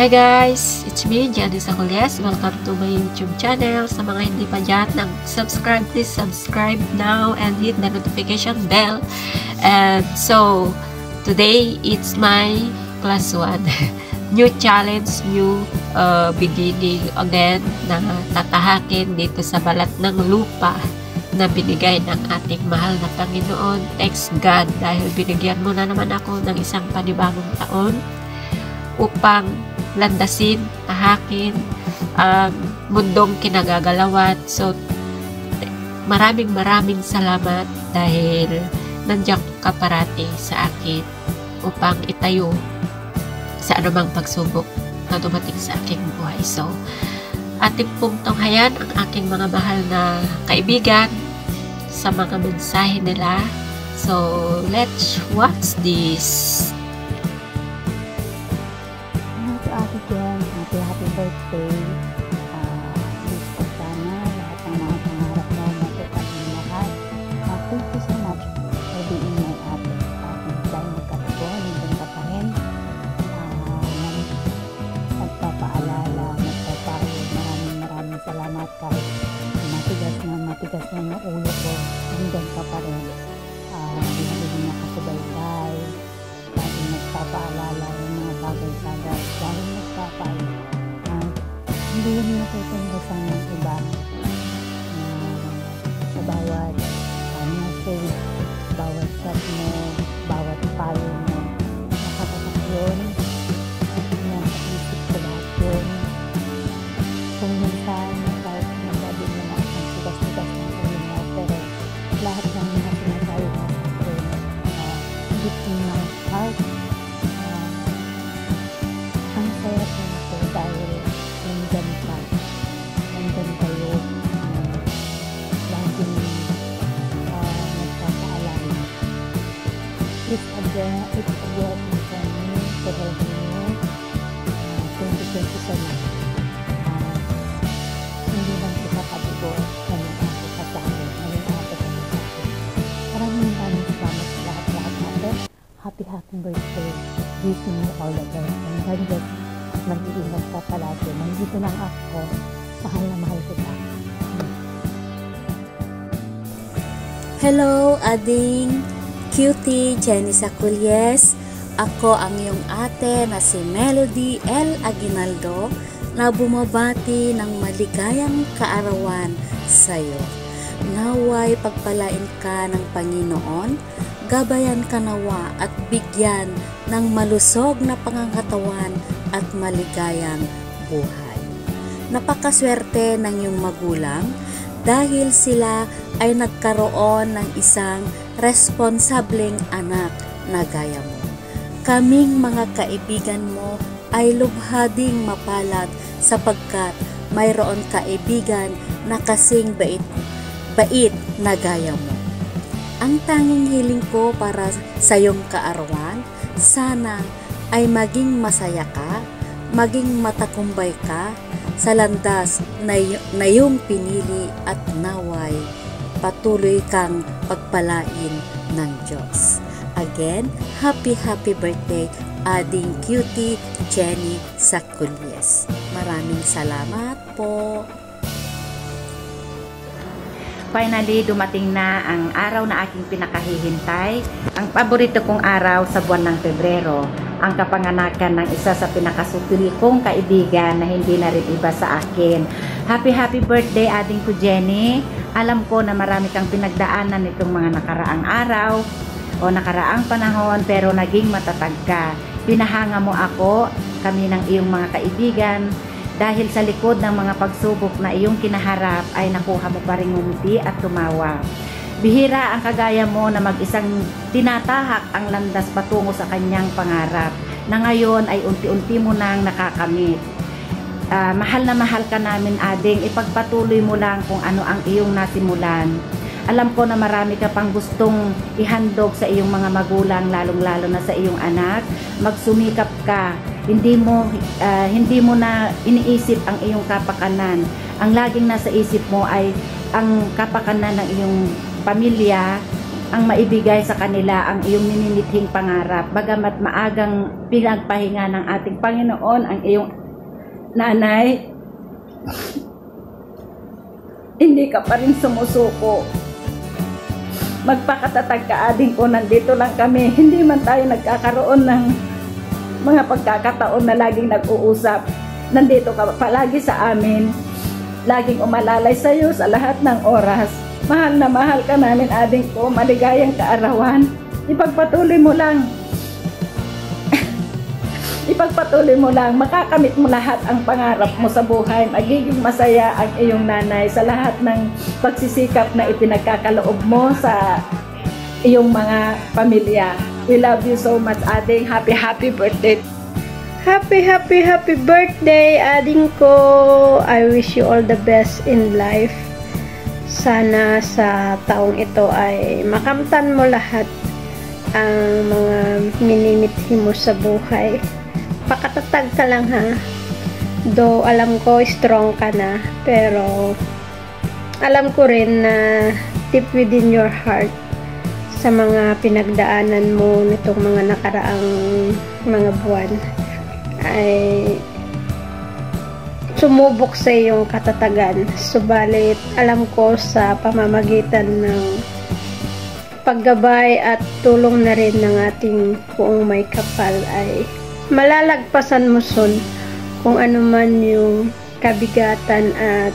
Hi guys! It's me, Janice Aculias. Welcome to my YouTube channel. Sa mga hindi pa dyan nag-subscribe, please subscribe now and hit the notification bell. And so, today it's my class 1. New challenge, new beginning again na tatahakin dito sa balat ng lupa na binigay ng ating mahal na Panginoon. Thanks God dahil binigyan mo na naman ako ng isang panibagong taon upang landasin, tahakin ang mundong kinagagalawan. So, maraming salamat dahil nandiyan ka parati sa akin upang itayo sa anumang pagsubok na dumating sa aking buhay. So, ating pong tunghayan ang aking mga mahal na kaibigan sa mga mensahe nila. So, let's watch this. Happy birthday. Wish ko sana lahat ng mga pangarap mo matupad ng lahat. Thank you so much for being my ate. Dahil magkatago, nandun ka pa rin. Nagpapaalala, nagpapayo. Maraming salamat kahit matigas na yung ulo ko. Nandun ka pa rin. Hindi na nakasubaybay. Lagi nagpapaalala yung mga bagay-bagay. Dahil nagpapaalala. Hindi yun natutundasan ng iba sa bawat message, bawat chat mo, bawat payo mo. Nakakatak yun. Nasa isip ko lahat yun. Kung minsan, kahit nagsabi mo na ang sigas-sigas ng ulo mo, pero lahat ng mga sinasabi mo sa akin, deep in my heart, ang saya ko na ko dahil nandyan kayo, laging nagpapaalala. It's a blessing for me to help you. Thank you so much. Hindi lang kita kadugo, naging ako ka sa akin, naging ako ka sa akin. Maraming salamat sa lahat natin. Happy birthday. Wishing you all the best. And God bless. Mag-iingat ka palagi. Nandito lang ako. Mahal na mahal kita. Hello, ading cutie Janice Aculias. Ako ang iyong ate na si Melody L. Aguinaldo na bumabati ng maligayang kaarawan sa iyo. Naway pagpalain ka ng Panginoon, gabayan ka nawa at bigyan ng malusog na pangangatawan at maligayang buhay. Napakaswerte ng iyong magulang dahil sila ay nagkaroon ng isang responsableng anak na gaya mo. Kaming mga kaibigan mo ay lubhading mapalad sapagkat mayroon kaibigan na kasing bait na gaya mo. Ang tanging hiling ko para sa iyong kaarawan, sana ay maging masaya ka, maging matakumbay ka sa landas na iyong pinili at naway patuloy kang pagpalain ng Diyos. Again, happy birthday, ading cutie Jenny Aculias. Maraming salamat po. Finally, dumating na ang araw na aking pinakahihintay, ang paborito kong araw sa buwan ng Pebrero, ang kapanganakan ng isa sa pinakasupili kong kaibigan na hindi na rin iba sa akin. Happy birthday, ading ko Jenny. Alam ko na marami kang pinagdaanan nitong mga nakaraang araw o nakaraang panahon, pero naging matatag ka. Pinahanga mo ako, kami ng iyong mga kaibigan, dahil sa likod ng mga pagsubok na iyong kinaharap ay nakuha mo pa ring ngumiti at tumawa. Bihira ang kagaya mo na mag-isang tinatahak ang landas patungo sa kanyang pangarap na ngayon ay unti-unti mo nang nakakamit. Mahal na mahal ka namin, ading. Ipagpatuloy mo lang kung ano ang iyong nasimulan. Alam ko na marami ka pang gustong ihandog sa iyong mga magulang, lalong-lalo na sa iyong anak. Magsumikap ka. Hindi mo na iniisip ang iyong kapakanan. Ang laging nasa isip mo ay ang kapakanan ng iyong pamilya, ang maibigay sa kanila ang iyong minimithing pangarap. Bagamat maagang pinagpahinga ng ating Panginoon ang iyong nanay, hindi ka pa rin sumusuko. Magpakatatag ka, ading ko, nandito lang kami. Hindi man tayo nagkakaroon ng mga pagkakataon na laging nag-uusap. Nandito ka palagi sa amin. Laging umalalay sa iyo sa lahat ng oras. Mahal na mahal ka namin, ading ko. Maligayang kaarawan. Ipagpatuloy mo lang. Ipagpatuloy mo lang. Makakamit mo lahat ang pangarap mo sa buhay. Magiging masaya ang iyong nanay sa lahat ng pagsisikap na ipinagkakaloob mo sa iyong mga pamilya. We love you so much, ading. Happy birthday. Happy birthday, ading ko. I wish you all the best in life. Sana sa taong ito ay makamtan mo lahat ang mga minimithi mo sa buhay. Pakatatag ka lang, ha. Though alam ko strong ka na, pero alam ko rin na deep within your heart, sa mga pinagdaanan mo nitong mga nakaraang mga buwan, ay sumubok sa iyong katatagan. Subalit alam ko sa pamamagitan ng paggabay at tulong na rin ng ating Poong May Kapal ay malalagpasan mo son kung ano man yung kabigatan at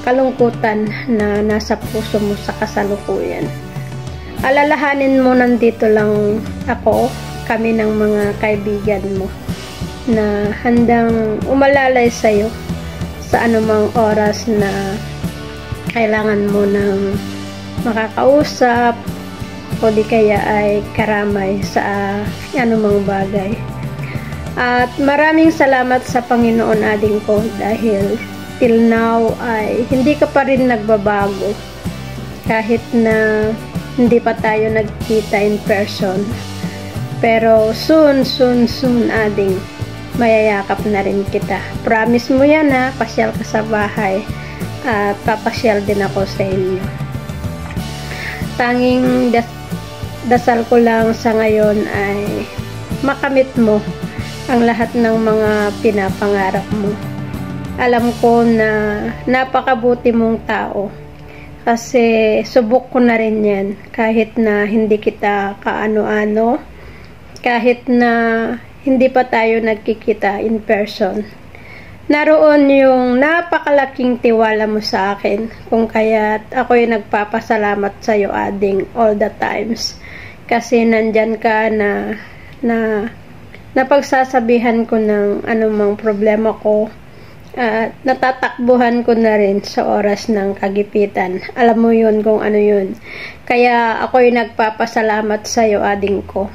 kalungkutan na nasa puso mo sa kasalukuyan. Alalahanin mo, nandito lang ako, kami ng mga kaibigan mo na handang umalalay sa iyo sa anumang oras na kailangan mo ng makakausap o di kaya ay karamay sa anumang bagay. At maraming salamat sa Panginoon, ading ko, dahil till now ay hindi ka pa rin nagbabago kahit na hindi pa tayo nagkita in person. Pero soon ading, mayayakap na rin kita. Promise mo yan, ha. Pasyal ka sa bahay at papasyal din ako sa inyo. Tanging dasal ko lang sa ngayon ay makamit mo ang lahat ng mga pinapangarap mo. Alam ko na napakabuti mong tao kasi subok ko na rin yan, kahit na hindi kita kaano-ano, kahit na hindi pa tayo nagkikita in person. Naroon yung napakalaking tiwala mo sa akin, kung kaya't ako'y nagpapasalamat sa iyo, ading, all the times. Kasi nandyan ka na napagsasabihan ko ng anumang problema ko at natatakbuhan ko na rin sa oras ng kagipitan. Alam mo yun kung ano yun. Kaya ako'y nagpapasalamat sa iyo, ading ko.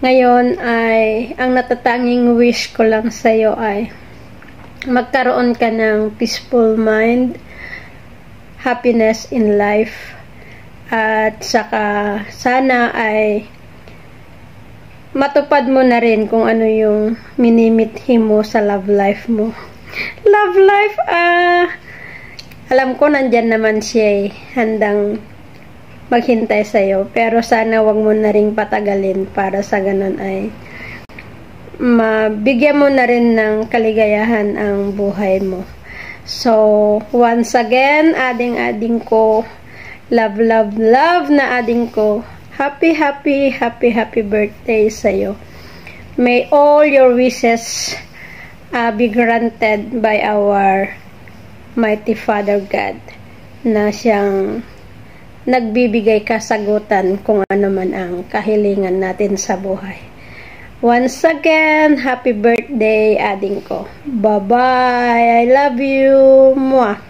Ngayon ay ang natatanging wish ko lang sa iyo ay magkaroon ka ng peaceful mind, happiness in life, at saka sana ay matupad mo na rin kung ano yung minimithi mo sa love life mo. Love life, alam ko nandyan naman siya, handang maghintay sa'yo, pero sana wag mo na ring patagalin para sa ganun ay mabigyan mo na rin ng kaligayahan ang buhay mo. So, once again, ading ko, love na ading ko, happy birthday sa'yo. May all your wishes be granted by our mighty Father God, na siyang nagbibigay kasagutan kung ano man ang kahilingan natin sa buhay. Once again, happy birthday, ading ko. Bye-bye. I love you. Mwah.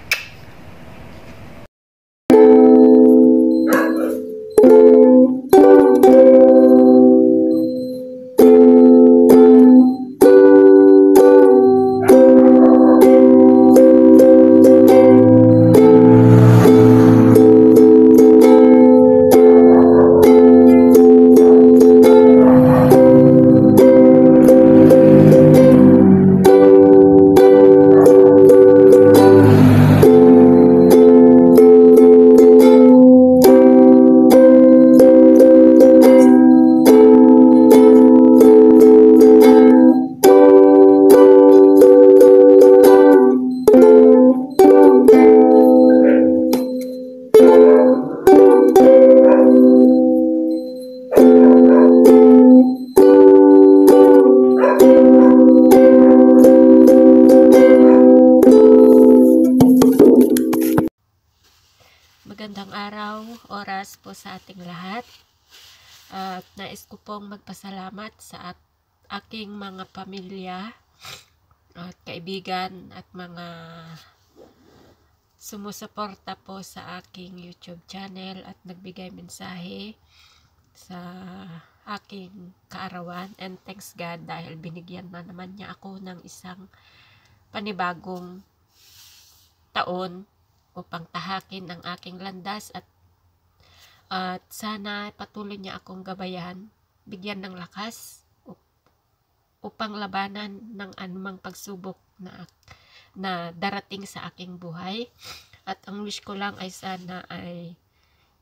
magandang araw, oras po sa ating lahat. At nais ko pong magpasalamat sa aking mga pamilya at kaibigan at mga sumusuporta po sa aking YouTube channel at nagbigay mensahe sa aking kaarawan. And thanks God dahil binigyan na naman niya ako ng isang panibagong taon upang tahakin ang aking landas at sana patuloy niya akong gabayan, bigyan ng lakas upang labanan ng anumang pagsubok na darating sa aking buhay. At ang wish ko lang ay sana ay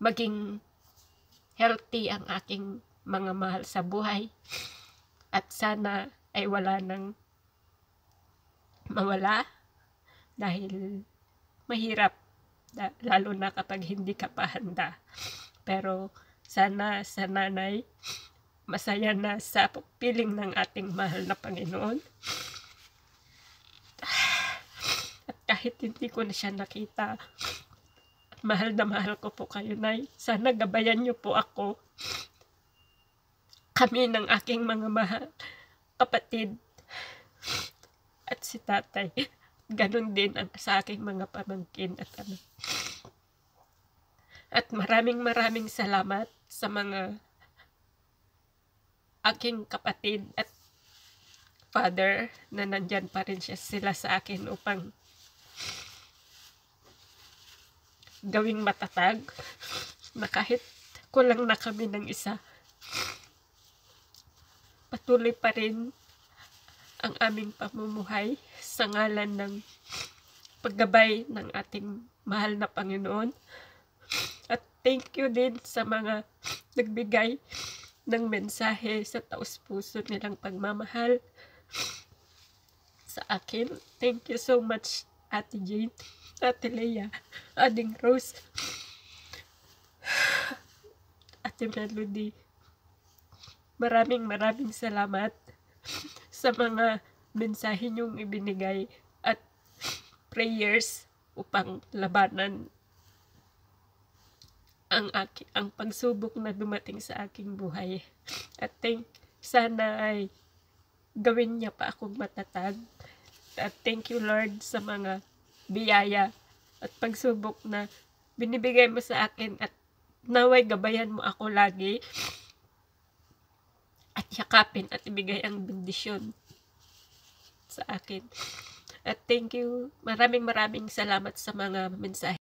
maging healthy ang aking mga mahal sa buhay at sana ay wala nang mawala dahil mahirap lalo na kapag hindi ka pa handa. Pero sana sa nanay masaya na sa piling ng ating mahal na Panginoon. At kahit hindi ko na siya nakita, mahal na mahal ko po kayo, Nay. Sana gabayan niyo po ako, kami ng aking mga mahal kapatid at si tatay. Ganon din ang sa aking mga pamangkin at anak. At maraming salamat sa mga aking kapatid at father na nandyan pa rin sila sa akin upang gawing matatag na kahit kulang na kami ng isa, patuloy pa rin ang aming pamumuhay sa ngalan ng paggabay ng ating mahal na Panginoon. At thank you din sa mga nagbigay ng mensahe sa taus-puso nilang pagmamahal sa akin. Thank you so much, Ate Jane, Ate Leia, Ading Rose, Ate Melody. Maraming salamat sa mga mensahe niyong ibinigay at prayers upang labanan ang pagsubok na dumating sa aking buhay. At sana ay gawin niya pa akong matatag. At thank you, Lord, sa mga biyaya at pagsubok na binibigay mo sa akin, at naway gabayan mo ako lagi at yakapin at ibigay ang bendisyon sa akin. At thank you, maraming salamat sa mga mensahe.